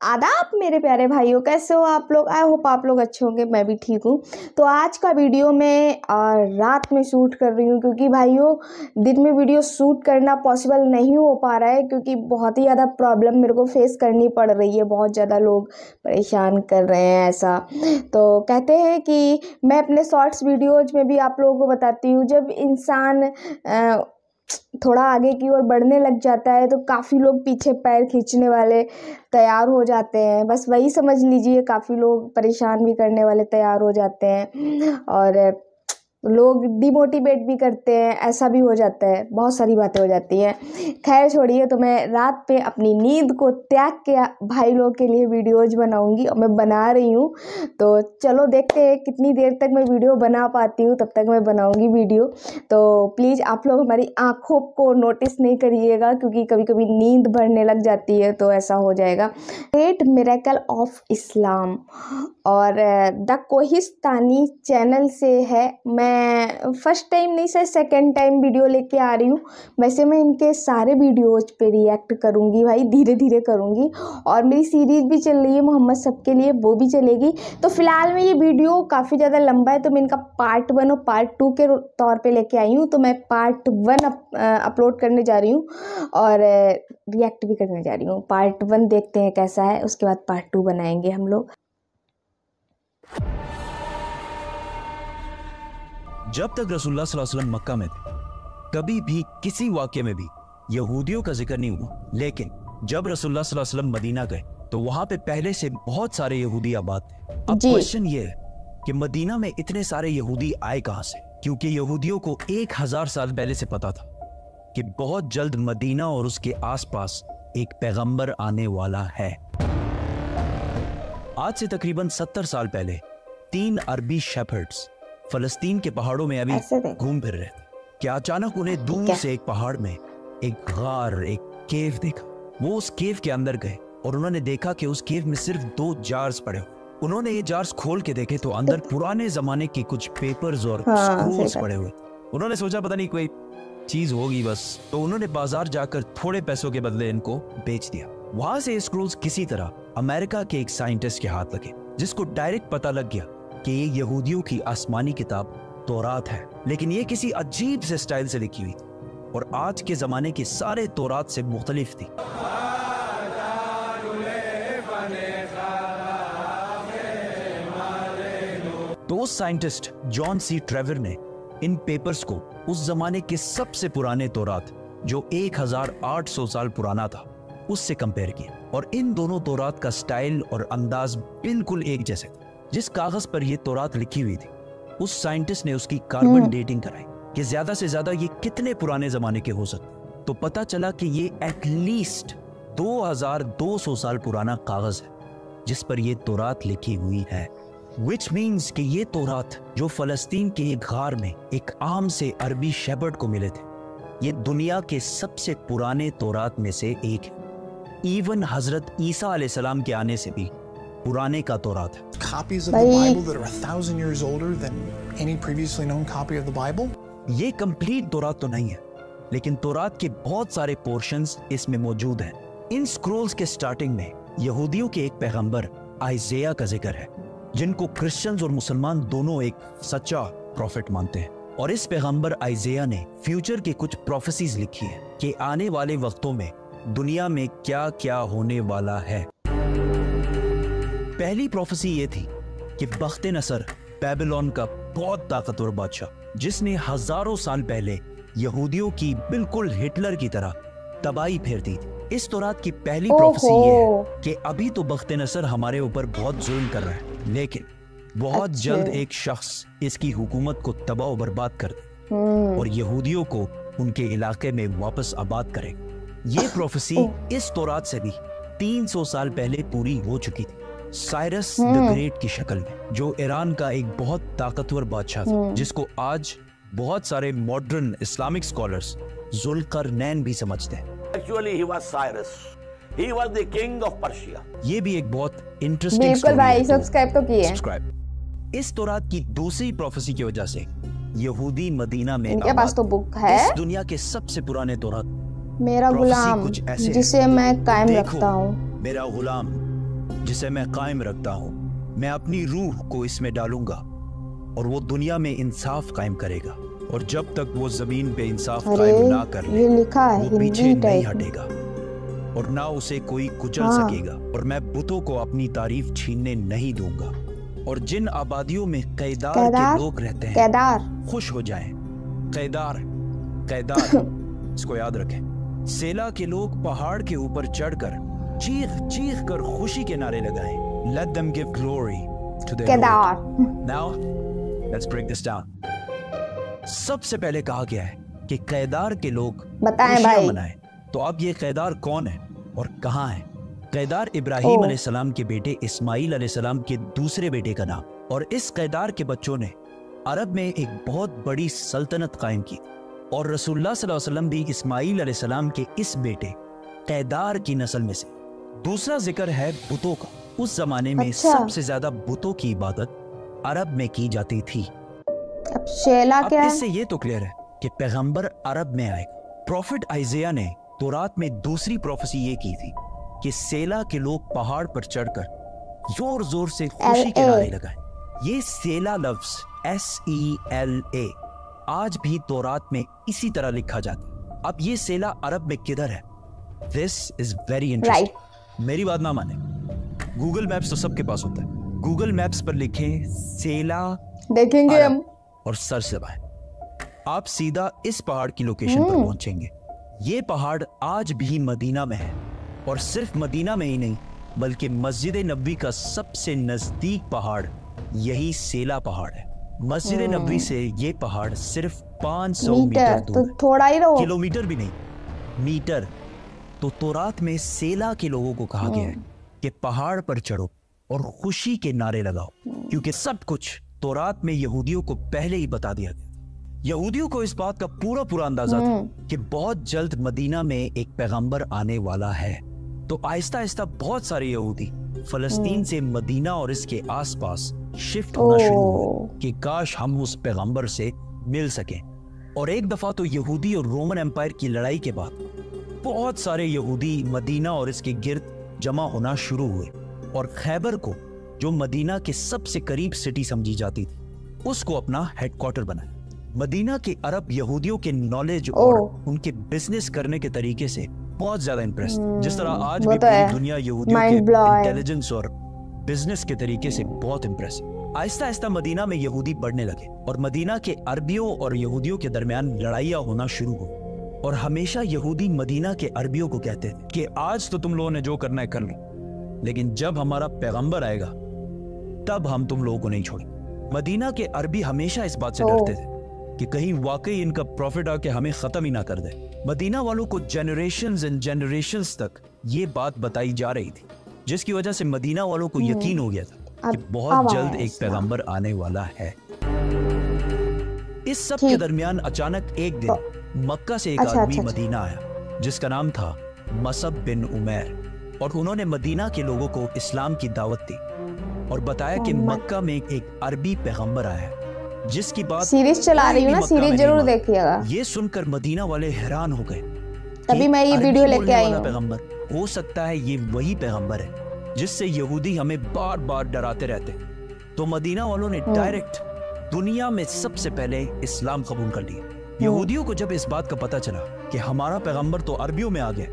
आदाब मेरे प्यारे भाइयों, कैसे हो आप लोग। आई होप आप लोग अच्छे होंगे, मैं भी ठीक हूँ। तो आज का वीडियो मैं रात में शूट कर रही हूँ क्योंकि भाइयों दिन में वीडियो शूट करना पॉसिबल नहीं हो पा रहा है क्योंकि बहुत ही ज़्यादा प्रॉब्लम मेरे को फेस करनी पड़ रही है। बहुत ज़्यादा लोग परेशान कर रहे हैं ऐसा। तो कहते हैं कि मैं अपने शॉर्ट्स वीडियोज में भी आप लोगों को बताती हूँ, जब इंसान थोड़ा आगे की ओर बढ़ने लग जाता है तो काफ़ी लोग पीछे पैर खींचने वाले तैयार हो जाते हैं। बस वही समझ लीजिए, काफ़ी लोग परेशान भी करने वाले तैयार हो जाते हैं और लोग डिमोटिवेट भी करते हैं, ऐसा भी हो जाता है, बहुत सारी बातें हो जाती हैं। खैर छोड़िए, तो मैं रात पे अपनी नींद को त्याग के भाई लोग के लिए वीडियोज बनाऊंगी और मैं बना रही हूँ। तो चलो देखते हैं कितनी देर तक मैं वीडियो बना पाती हूँ, तब तक मैं बनाऊंगी वीडियो। तो प्लीज़ आप लोग हमारी आँखों को नोटिस नहीं करिएगा क्योंकि कभी कभी नींद भरने लग जाती है तो ऐसा हो जाएगा। ग्रेट मिरेकल ऑफ इस्लाम और द कोहिस्तानी चैनल से है। मैं फर्स्ट टाइम नहीं सर सेकंड टाइम वीडियो लेके आ रही हूँ। वैसे मैं इनके सारे वीडियोज पे रिएक्ट करूँगी भाई, धीरे धीरे करूँगी। और मेरी सीरीज़ भी चल रही है मोहम्मद सबके लिए, वो भी चलेगी। तो फिलहाल में ये वीडियो काफ़ी ज़्यादा लंबा है तो मैं इनका पार्ट 1 और पार्ट 2 के तौर पे लेके आई हूँ। तो मैं पार्ट 1 अपलोड करने जा रही हूँ और रिएक्ट भी करने जा रही हूँ। पार्ट 1 देखते हैं कैसा है, उसके बाद पार्ट 2 बनाएंगे हम लोग। जब तक रसूलुल्लाह सल्लल्लाहु अलैहि वसल्लम मक्का में थे, कभी भी किसी वाक्य में भी यहूदियों का जिक्र नहीं हुआ। लेकिन जब रसूलुल्लाह सल्लल्लाहु अलैहि वसल्लम मदीना गए तो वहां पे पहले से बहुत सारे यहूदी आबाद थे। अब क्वेश्चन ये है कि मदीना में इतने सारे यहूदी आए कहां से? क्योंकि यहूदियों को 1000 साल पहले से पता था कि बहुत जल्द मदीना और उसके आसपास एक पैगंबर आने वाला है। आज से तकरीबन 70 साल पहले 3 अरबी शेफर्ड्स फलस्तीन के पहाड़ों में अभी घूम फिर रहे थे कि अचानक उन्हें दूर से एक पहाड़ में एक गार, एक केव देखा। वो उस केव के अंदर गए और उन्होंने देखा कि उस केव में सिर्फ 2 जार्स पड़े हुए। उन्होंने ये जार्स खोल के देखे तो अंदर पुराने जमाने के कुछ पेपर्स और स्क्रूल्स पड़े हुए। उन्होंने सोचा पता नहीं कोई चीज होगी बस, तो उन्होंने बाजार जाकर थोड़े पैसों के बदले इनको बेच दिया। वहां से ये स्क्रूल्स किसी तरह अमेरिका के एक साइंटिस्ट के हाथ लगे, जिसको डायरेक्ट पता लग गया कि ये यहूदियों की आसमानी किताब तौरात है। लेकिन ये किसी अजीब से स्टाइल से लिखी हुई थी और आज के जमाने के सारे तौरात से मुख्तलिफ थी। तो उस साइंटिस्ट जॉन सी ट्रेवर ने इन पेपर्स को उस जमाने के सबसे पुराने तौरात, जो 1800 साल पुराना था, उससे कंपेयर किया और इन दोनों तौरात का स्टाइल और अंदाज बिल्कुल एक जैसे थे। जिस कागज पर यह तौरात लिखी हुई थी, उस साइंटिस्ट ने उसकी कार्बन डेटिंग कराई कि ज्यादा से ज्यादा ये कितने पुराने जमाने के हो सकते। तो पता चला कि ये एटलीस्ट 2200 साल पुराना कागज है जिस पर यह तौरात लिखी हुई है। विच मीन्स कि ये तौरात जो फलस्तीन के एक गार में एक आम से अरबी शेफर्ड को मिले थे, ये दुनिया के सबसे पुराने तौरात में से एक है। इवन हजरत ईसा अलैहिस्सलाम के आने से भी पुराने का तौरात है। Copies of the Bible that are 1000 years older than any previously known copy of the Bible. ये कंप्लीट तौरात तो नहीं है, लेकिन तौरात के बहुत सारे पोर्शंस इसमें मौजूद हैं। इन स्क्रोल्स के स्टार्टिंग में यहूदियों के एक पैगंबर आइज़ाया का जिक्र है, जिनको क्रिश्चियंस और मुसलमान दोनों एक सच्चा प्रॉफिट मानते हैं। और इस पैगंबर आइज़ाया ने फ्यूचर के कुछ प्रोफेसीज लिखी है कि आने वाले वक्तों में दुनिया में क्या क्या होने वाला है। पहली प्रोफेसी ये थी कि बख्त नसर बेबीलोन का बहुत ताकतवर बादशाह, जिसने हजारों साल पहले यहूदियों की बिल्कुल हिटलर की तरह तबाही फेर दी थी। इस तौरात की पहली प्रोफेसी ये है कि अभी तो बख्त नसर हमारे ऊपर बहुत जुल्म कर रहा है, लेकिन बहुत जल्द एक शख्स इसकी हुकूमत को तबाह और बर्बाद कर दे और यहूदियों को उनके इलाके में वापस आबाद करे। ये प्रोफेसी इस तौरात से भी 300 साल पहले पूरी हो चुकी थी, साइरस द ग्रेट की शक्ल में, जो ईरान का एक बहुत ताकतवर बादशाह था, जिसको आज बहुत सारे मॉडर्न इस्लामिक स्कॉलर्स जुल्करनैन भी समझते हैं। Actually, he was Cyrus. He was the king of Persia. ये भी एक बहुत इंटरेस्टिंग बिल्कुल भाई, सब्सक्राइब तो किए। सब्सक्राइब। इस तौरात की दूसरी प्रोफेसी की वजह से यहूदी मदीना में इनके पास तो बुक है, इस दुनिया के सबसे पुराने तौरात, मेरा गुलाम जिसे मैं कायम रखता हूँ। मेरा गुलाम जिसे मैं कायम रखता हूँ। मैं अपनी रूह को इसमें डालूंगा और वो दुनिया में इंसाफ कायम करेगा, और जब तक वो जमीन पे इंसाफ कायम ना कर ले, ये लिखा है वो पीछे हिंदी नहीं टाइप में। हटेगा और ना उसे कोई कुचल हाँ। सकेगा। और मैं बुतों को अपनी तारीफ छीनने नहीं दूंगा। और जिन आबादियों में कैदार के लोग रहते हैं, केदार खुश हो जाएं। कैदार, कैदार इसको याद रखें। सेला के लोग पहाड़ के ऊपर चढ़कर चीख चीख कर खुशी के नारे लगाएं। Let them give glory to their Kedar. Lord. Now, let's break this down. सबसे पहले कहा गया है कि कैदार के लोग बताएं खुशियां भाई। मनाएं। तो अब ये कैदार कौन है और कहाँ है? कैदार इब्राहिम अलैहिस्सलाम के बेटे इस्माइल अलैहिस्सलाम के दूसरे बेटे का नाम। और इस कैदार के बच्चों ने अरब में एक बहुत बड़ी सल्तनत कायम की। और रसूलुल्लाह सल्लल्लाहु अलैहि वसल्लम भी इस्माइल अलैहिस्सलाम के इस बेटे कैदार की नस्ल में से। दूसरा जिक्र है बुतों का। उस जमाने में सबसे ज्यादा बुतों की इबादत अरब में की जाती थी। अब शेला क्या है? इससे ये तो क्लियर है कि पैगंबर अरब में आएगा। प्रॉफिट आइज़िया ने तौरात में दूसरी प्रोफेसी ये की थी कि सेला के लोग पहाड़ पर चढ़कर जोर जोर से खुशी के नारे लगाएं। ये सेला लफ्ज SELA आज भी तौरात में इसी तरह लिखा जाता है। अब ये सेला अरब में किधर है? This is very interesting. मेरी बात ना माने, गूगल मैप्स तो सबके पास होता है। गूगल मैप्स पर लिखें सेला देखेंगे हम और सर्च दबाएं। आप सीधा इस पहाड़ की लोकेशन पर पहुंचेंगे। ये पहाड़ आज भी मदीना में है, और सिर्फ मदीना में ही नहीं बल्कि मस्जिद नबवी का सबसे नजदीक पहाड़ यही सेला पहाड़ है। मस्जिद नबवी से ये पहाड़ सिर्फ 500 मीटर दूर तो थोड़ा ही रहो। किलोमीटर भी नहीं, मीटर। तो तौरात में सेला के लोगों को कहा गया है कि पहाड़ पर चढ़ो और खुशी के नारे लगाओ, क्योंकि सब कुछ तौरात में यहूदियों को पहले ही बता दिया गया। यहूदियों को इस बात का पूरा अंदाजा था कि बहुत जल्द मदीना में एक पैगंबर आने वाला है। तो आहिस्ता आहिस्ता बहुत सारे यहूदी फलस्तीन से मदीना और इसके आसपास शिफ्ट होना शुरू हुए कि काश हम उस पैगंबर से मिल सकें। और एक दफा तो यहूदी और रोमन एम्पायर की लड़ाई के बाद बहुत सारे यहूदी मदीना और इसके गिर्द जमा होना शुरू हुए, और खैबर को, जो मदीना के सबसे करीब सिटी समझी जाती थी, उसको अपना हेडक्वार्टर बनाया। मदीना के अरब यहूदियों के नॉलेज और उनके बिजनेस करने के तरीके से बहुत ज्यादा इम्प्रेस, जिस तरह आज भी पूरी दुनिया यहूदियों के इंटेलिजेंस और बिजनेस के तरीके से बहुत इम्प्रेस। आहिस्ता आहिस्ता मदीना में यहूदी बढ़ने लगे और मदीना के अरबियों और यहूदियों के दरमियान लड़ाइयाँ होना शुरू हुई। और हमेशा यहूदी मदीना के अरबियों को कहते थे कि आज तो तुम लोगों ने जो करना है कर लो, लेकिन जब हमारा पैगंबर आएगा तब हम तुम लोगों को नहीं छोड़ेंगे। मदीना के अरबी हमेशा इस बात से डरते थे कि कहीं वाकई इनका प्रॉफिट आके हमें खत्म ही ना कर दे। मदीना वालों को जनरेशंस एंड जनरेशंस तक ये बात बताई जा रही थी, जिसकी वजह से मदीना वालों को यकीन हो गया था कि बहुत जल्द एक पैगंबर आने वाला है। इस सब के दरमियान अचानक एक दिन मक्का से एक आदमी मदीना आया जिसका नाम था मसअब बिन उमैर, और उन्होंने मदीना के लोगों को इस्लाम की दावत दी और बताया कि मक्का में एक अरबी पैगंबर आया है जिसकी बात सीरीज चला रही हूँ ना, सीरीज जरूर देखिएगा। ये सुनकर मदीना वाले हैरान हो गए। तभी मैं ये वीडियो लेके आई हूँ। पैगंबर हो सकता है ये वही पैगंबर है जिससे यहूदी हमें बार बार डराते रहते। तो मदीना वालों ने डायरेक्ट दुनिया में सबसे पहले इस्लाम कबूल कर लिया। यहूदियों को जब इस बात का पता चला कि हमारा पैगंबर तो अरबियों में आ गया,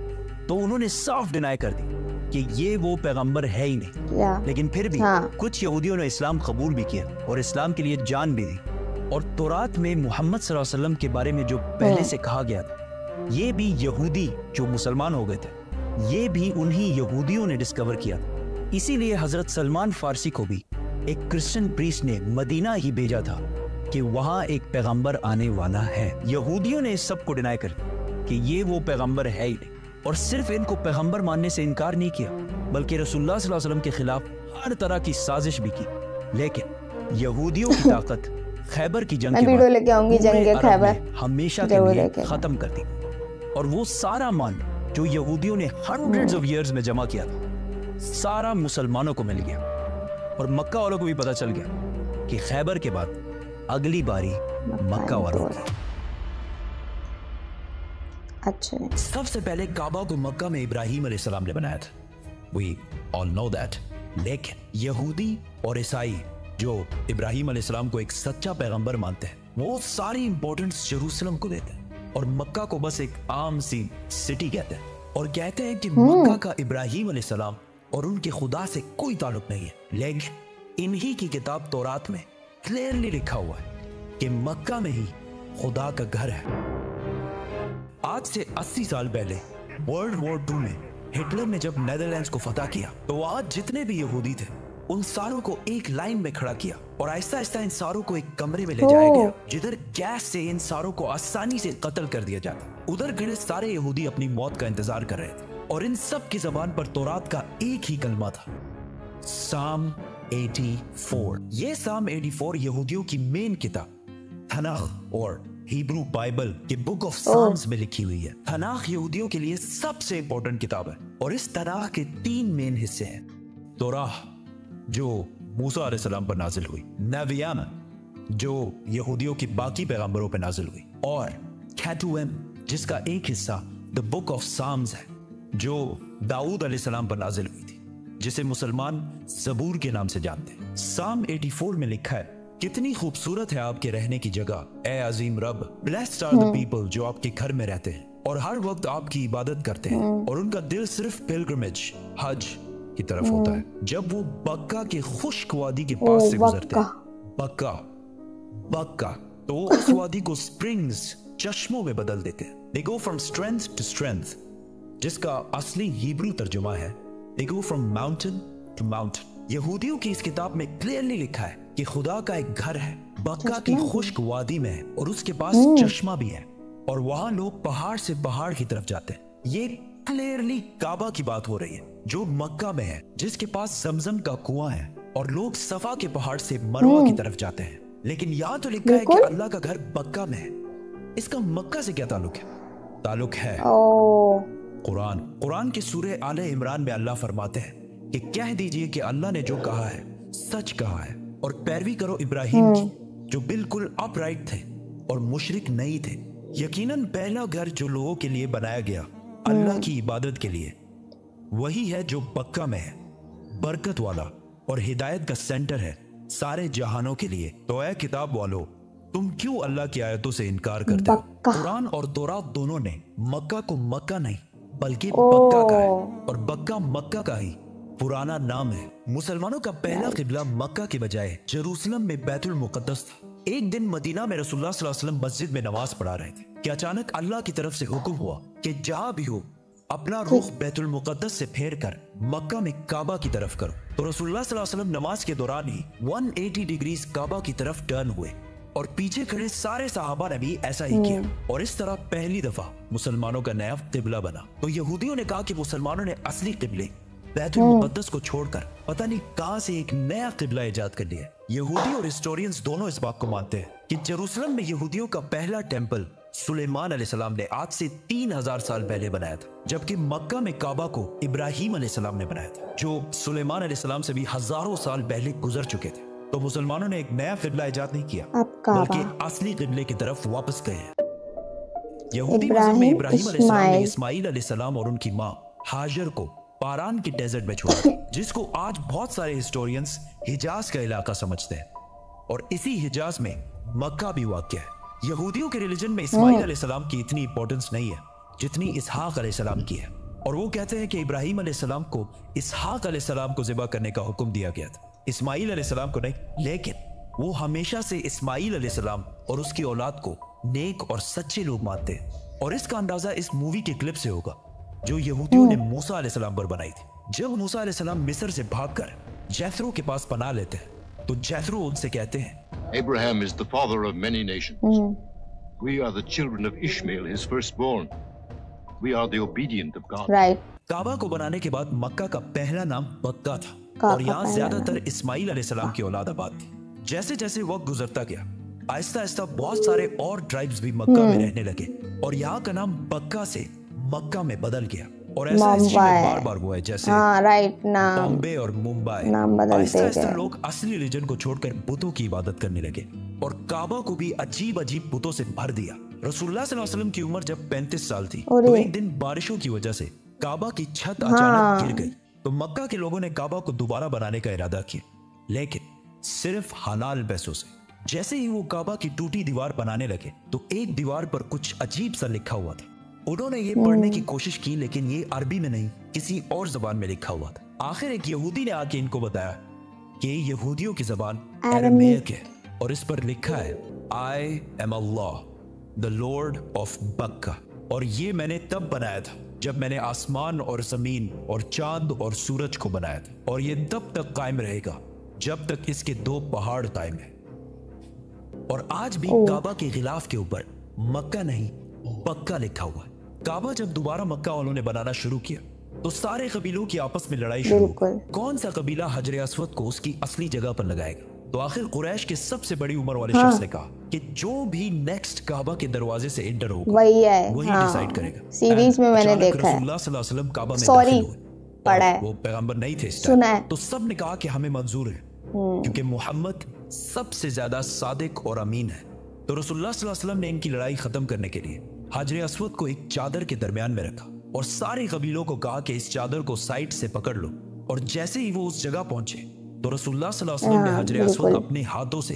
तो उन्होंने साफ डिनाई कर दी कि ये वो पैगंबर है ही नहीं। लेकिन फिर भी कुछ यहूदियों ने इस्लाम कबूल भी किया और इस्लाम के लिए जान भी दी। और तौरात में मोहम्मद सल्लल्लाहु अलैहि वसल्लम के बारे में जो पहले से कहा गया था, ये भी यहूदी जो मुसलमान हो गए थे, ये भी उन्हीं यहूदियों ने डिस्कवर किया। इसीलिए हजरत सलमान फारसी को भी एक क्रिश्चियन प्रीस्ट ने मदीना ही भेजा था कि वहां एक पैगंबर आने वाला है। यहूदियों ने इस सब को डिनाई कर कि ये वो पैगंबर है ही नहीं, और सिर्फ इनको पैगंबर मानने से इनकार नहीं किया, बल्कि रसूलुल्लाह सल्लल्लाहु अलैहि वसल्लम के खिलाफ हर तरह की साजिश भी की। लेकिन यहूदियों की ताकत खैबर की जंग के बाद हमेशा के लिए खत्म कर दी, और वो सारा माल जो यहूदियों ने हंड्रेड्स ऑफ इयर्स में जमा किया था, सारा मुसलमानों को मिल गया। और मक्का वालों को भी पता चल गया कि खैबर के बाद अगली बारी मक्का वालों की। अच्छा, सबसे पहले काबा को मक्का में इब्राहिम अलैहिस्सलाम ने बनाया था, वी ऑल नो दैट। लेकिन यहूदी और ईसाई जो इब्राहिम अलैहिस्सलाम को एक सच्चा पैगंबर मानते हैं, वो सारी इंपॉर्टेंस यरूशलेम को देते हैं और मक्का को बस एक आम सी सिटी कहते हैं, और कहते हैं कि मक्का का इब्राहिम अलैहिस्सलाम और उनके खुदा से कोई ताल्लुक नहीं है। लेकिन इन्हीं की किताब तौरात में क्लियरली लिखा हुआ है कि मक्का में ही खुदा का घर है। आज से 80 साल पहले वर्ल्ड वॉर 2 में हिटलर ने जब नेदरलैंड्स को फतह किया, तो आज जितने भी यहूदी थे उन सारों को एक लाइन में खड़ा किया और आहिस्ता आहिस्ता इन सारों को एक कमरे में ले जाया गया, जिधर गैस से इन सारों को आसानी से कत्ल कर दिया जाता। उधर खड़े सारे यहूदी अपनी मौत का इंतजार कर रहे थे और इन सब की जबान पर तौरात का एक ही कलमा था, साम 84। ये साम 84 यहूदियों की मेन किताब तनाख और हिब्रू बाइबल के बुक ऑफ साम्स में लिखी हुई है। तनाख यहूदियों के लिए सबसे इंपॉर्टेंट किताब है और इस तनाख के 3 मेन हिस्से हैं। तौराह जो मूसा अलैहिस्सलाम पर नाजिल हुई, नबियाना जो यहूदियों की बाकी पैगंबरों पर नाजिल हुई, और कैटुएम जिसका एक हिस्सा द बुक ऑफ साम्स है जो दाऊद अलैहिस्सलाम पर नाजिल हुई थी, जिसे मुसलमान ज़बूर के नाम से जानते हैं। साम 84 में लिखा है, कितनी खूबसूरत है आपके रहने की जगह, ए अजीम रब। ब्लेस्ड आर द पीपल जो आपके घर में रहते हैं और हर वक्त आपकी इबादत करते हैं और उनका दिल सिर्फ पिलग्रिमेज हज की तरफ होता है। जब वो बक्का के खुश्क वादी के पास से गुजरते हैं, बक्का तो उस वादी को स्प्रिंग्स चश्मों में बदल देते हैं। They go from strength to strength, जिसका असली हिब्रू तर्जुमा है They go from mountain to mountain। यहूदियों की इस किताब में क्लियरली लिखा है कि खुदा का एक घर है बक्का की खुश्क वादी में और उसके पास चश्मा भी है और वहां लोग पहाड़ से पहाड़ की तरफ जाते हैं। ये क्लियरली काबा की बात हो रही है जो मक्का में है, जिसके पास जमजम का कुआं है और लोग सफा के पहाड़ से मरवा की तरफ जाते हैं। लेकिन यहाँ तो लिखा है कि अल्लाह का घर बक्का में है। इसका मक्का से क्या ताल्लुक है? ताल्लुक है कुरान के सूरे आले इमरान में अल्लाह फरमाते हैं कि कह दीजिए कि अल्लाह ने जो कहा है सच कहा है और पैरवी करो इब्राहिम की जो बिल्कुल अपराइट थे और मुशरिक नहीं थे। यकीनन पहला घर जो लोगों के लिए बनाया गया अल्लाह की इबादत के लिए वही है जो बक्का में है, बरकत वाला और हिदायत का सेंटर है सारे जहानों के लिए। तो ऐ किताब वालों, तुम क्यों अल्लाह की आयतों से इनकार करते हो? कुरान और तौरात दोनों ने मक्का को मक्का नहीं बल्कि बक्का कहा है और बक्का मक्का का ही पुराना नाम है। मुसलमानों का पहला किबला मक्का के बजाय जेरूसलम में बैतुल मुकद्दस था। एक दिन मदीना में रसूलुल्लाह सल्लल्लाहु अलैहि वसल्लम मस्जिद में नमाज पढ़ा रहे थे कि अचानक अल्लाह की तरफ से हुक्म हुआ कि जहां भी हो अपना रुख बैतुल मुकद्दस से फेर कर मक्का में काबा की तरफ करो। तो रसूलुल्लाह सल्लल्लाहु अलैहि वसल्लम नमाज के दौरान ही 180 डिग्रीज काबा की तरफ टर्न हुए और पीछे खड़े सारे सहाबा ने भी ऐसा ही किया और इस तरह पहली दफा मुसलमानों का नया किबला बना। तो यहूदियों ने कहा कि मुसलमानों ने असली किबले बैतुल मुकद्दस को छोड़कर पता नहीं कहां से एक नया किबला इजाद कर लिया। यहूदी और हिस्टोरियंस दोनों इस बात को मानते हैं कि जेरूसलम में यहूदियों का पहला टेंपल सुलेमान अलैहिस्सलाम ने आज से 3000 साल पहले बनाया था, जबकि मक्का में काबा को इब्राहिम अलैहिस्सलाम ने बनाया था जो सुलेमान अलैहिस्सलाम से भी हजारों साल पहले गुजर चुके थे। तो मुसलमानों ने एक नया किबला इजाद नहीं किया बल्कि असली किबले की तरफ वापस गए हैं। यहूदी मज़हब में इब्राहिम अलैहिस्सलाम ने इस्माइल अलैहिस्सलाम और उनकी माँ हाजर को पारान के डेजर्ट में छोड़ा, जिसको आज बहुत सारे हिस्टोरियंस हिजाज का इलाका समझते हैं और इसी हिजाज में मक्का भी वाक़ है। यहूदियों के रिलीजन में इस्माइल अलैहिस्सलाम की इतनी इंपॉर्टेंस नहीं है जितनी इसहाक अलैहिस्सलाम की है और वो कहते हैं कि इब्राहिम अलैहिस्सलाम को इसहाक अलैहिस्सलाम को ज़िबा करने का हुक्म दिया गया था, इस्माइल अलैहिस्सलाम को नहीं। लेकिन वो हमेशा से इस्माइल अलैहिस्सलाम और उसकी औलाद को नेक और सच्चे लोग मानते हैं और इसका अंदाजा इस मूवी के क्लिप से होगा जो यहूदियों ने मूसा अलैहिस्सलाम पर बनाई थी। जब मूसा अलैहिस्सलाम मिस्र से भागकर जैथरो के पास पनाह लेते हैं तो जैथरो उनसे कहते हैं, Abraham is the father of many nations. We are the children of Ishmael, his firstborn. We are the obedient of God. Right. काबा को बनाने के बाद मक्का का पहला नाम बक्का था और यहाँ ज्यादातर इस्माइल अलैहिस्सलाम की औलाद आबाद थी। जैसे जैसे वक्त गुजरता गया आहिस्ता आहिस्ता बहुत सारे और ट्राइब्स भी मक्का में रहने लगे और यहाँ का नाम बक्का से मक्का में बदल गया और ऐसा हिस्ट्री में बार-बार हुआ है, जैसे बॉम्बे और मुंबई। आहिस्ता आहिस्ता लोग असली रिलीजन को छोड़कर बुतों की इबादत करने लगे और काबा को भी अजीब अजीब बुतों से भर दिया। रसूलुल्लाह सल्लल्लाहु अलैहि वसल्लम की उम्र जब 35 साल थी तो एक दिन बारिशों की वजह से काबा की छत अचानक गिर गई तो मक्का के लोगों ने काबा को दोबारा बनाने का इरादा किया, लेकिन सिर्फ हलाल पैसों से। जैसे ही वो काबा की टूटी दीवार बनाने लगे तो एक दीवार पर कुछ अजीब सा लिखा हुआ था। उन्होंने ये पढ़ने की कोशिश की, लेकिन ये अरबी में नहीं, किसी और जबान में लिखा हुआ था। आखिर एक यहूदी ने आके इनको बताया कि यहूदियों की जबान अरमेक है और इस पर लिखा है I am Allah the Lord of बक्का। और ये मैंने तब बनाया था जब मैंने आसमान और जमीन और चांद और सूरज को बनाया था, और ये तब तक कायम रहेगा जब तक इसके 2 पहाड़ कायम है। और आज भी काबा के गिलाफ के ऊपर मक्का नहीं बक्का लिखा हुआ है। काबा जब दोबारा मक्का वालों ने बनाना शुरू किया तो सारे कबीलों की आपस में लड़ाई शुरू हो गई। कौन सा कबीला हजर अस्वद को उसकी असली जगह पर लगाएगा? तो आखिर कुरैश के सबसे बड़ी उम्र वाले शख्स ने कहा कि जो भी नेक्स्ट काबा के दरवाजे से एंटर होगा वही डिसाइड करेगा। सीरीज में मैंने देखा है। रसूलुल्लाह सल्लल्लाहु अलैहि वसल्लम काबा में दाखिल हुए, पढ़ा है, वो पैगंबर नहीं थे इस सुना है। तो सब ने कहा कि हमें मंजूर है, क्योंकि मोहम्मद सबसे ज्यादा सादिक और अमीन है। तो रसूलुल्लाह सल्लल्लाहु अलैहि वसल्लम ने इनकी लड़ाई खत्म करने के लिए हजर अस्वद को एक चादर के दरमियान में रखा और सारे कबीलों को कहा कि इस चादर को साइड से पकड़ लो। और जैसे ही वो उस जगह पहुंचे तो रसूलुल्लाह सल्लल्लाहु अलैहि वसल्लम ने हजर अस्वद अपने हाथों से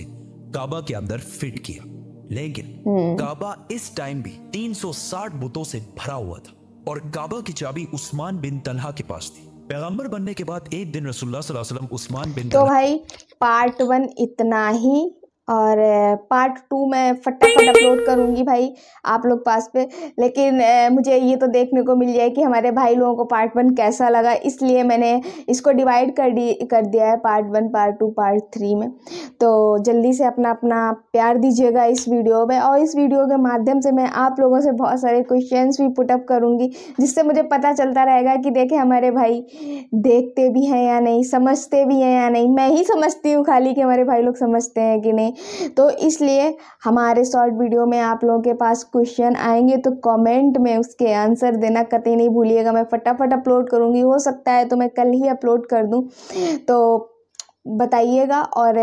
काबा के अंदर फिट किया। लेकिन काबा इस टाइम भी 360 बुतों से भरा हुआ था और काबा की चाबी उस्मान बिन तलहा के पास थी। पैगंबर बनने के बाद एक दिन रसूलुल्लाह सल्लल्लाहु अलैहि वसल्लम उस्मान बिन तो भाई पार्ट 1 इतना ही, और पार्ट 2 मैं फटाफट अपलोड करूंगी भाई आप लोग पास पे। लेकिन मुझे ये तो देखने को मिल जाए कि हमारे भाई लोगों को पार्ट 1 कैसा लगा, इसलिए मैंने इसको डिवाइड कर दिया है पार्ट 1, पार्ट 2, पार्ट 3 में। तो जल्दी से अपना प्यार दीजिएगा इस वीडियो में, और इस वीडियो के माध्यम से मैं आप लोगों से बहुत सारे क्वेश्चंस भी पुटअप करूंगी, जिससे मुझे पता चलता रहेगा कि देखें हमारे भाई देखते भी हैं या नहीं, समझते भी हैं या नहीं। मैं ही समझती हूँ खाली कि हमारे भाई लोग समझते हैं कि नहीं। तो इसलिए हमारे शॉर्ट वीडियो में आप लोगों के पास क्वेश्चन आएंगे तो कमेंट में उसके आंसर देना कतई नहीं भूलिएगा। मैं फटाफट अपलोड करूंगी, हो सकता है तो मैं कल ही अपलोड कर दूं, तो बताइएगा। और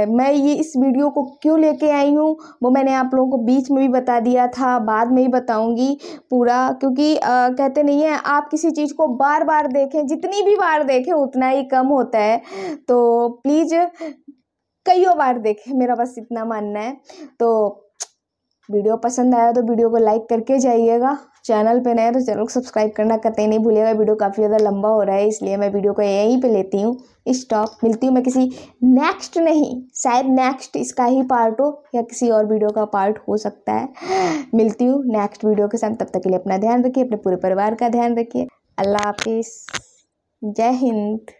मैं ये इस वीडियो को क्यों लेके आई हूँ वो मैंने आप लोगों को बीच में भी बता दिया था, बाद में ही बताऊंगी पूरा, क्योंकि कहते नहीं है आप किसी चीज़ को बार बार देखें, जितनी भी बार देखें उतना ही कम होता है। तो प्लीज़ कईयों बार देखें, मेरा बस इतना मानना है। तो वीडियो पसंद आया तो वीडियो को लाइक करके जाइएगा, चैनल पे नए तो चैनल को सब्सक्राइब करना कतई नहीं भूलिएगा। वीडियो काफ़ी ज़्यादा लंबा हो रहा है, इसलिए मैं वीडियो को यहीं पे लेती हूँ स्टॉप। मिलती हूँ मैं किसी नेक्स्ट, नहीं शायद नेक्स्ट इसका ही पार्ट हो या किसी और वीडियो का पार्ट हो सकता है। मिलती हूँ नेक्स्ट वीडियो के साथ, तब तक के लिए अपना ध्यान रखिए, अपने पूरे परिवार का ध्यान रखिए। अल्लाह हाफिज़, जय हिंद।